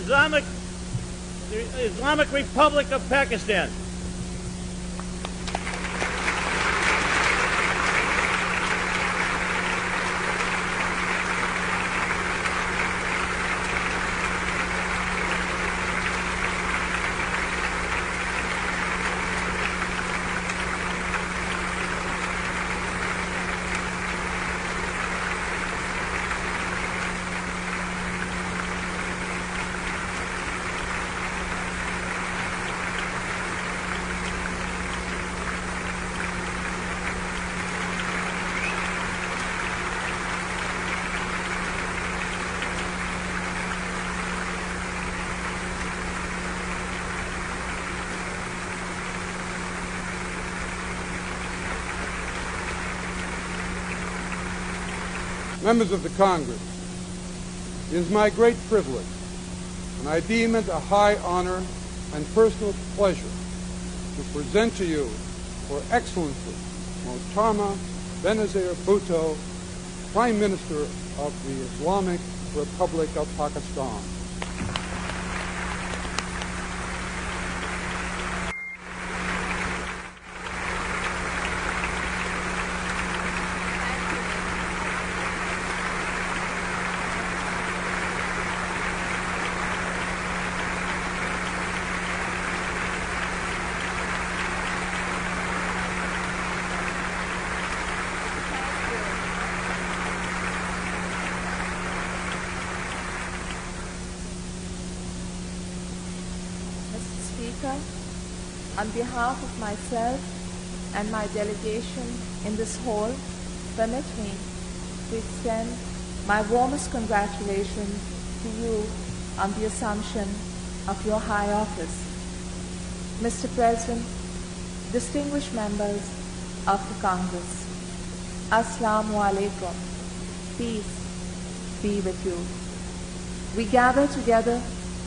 Islamic Republic of Pakistan. Members of the Congress, it is my great privilege, and I deem it a high honor and personal pleasure to present to you, Her Excellency, محترمہ Benazir Bhutto, Prime Minister of the Islamic Republic of Pakistan. On behalf of myself and my delegation in this hall, permit me to extend my warmest congratulations to you on the assumption of your high office. Mr. President, distinguished members of the Congress, Assalamu alaikum. Peace be with you. We gather together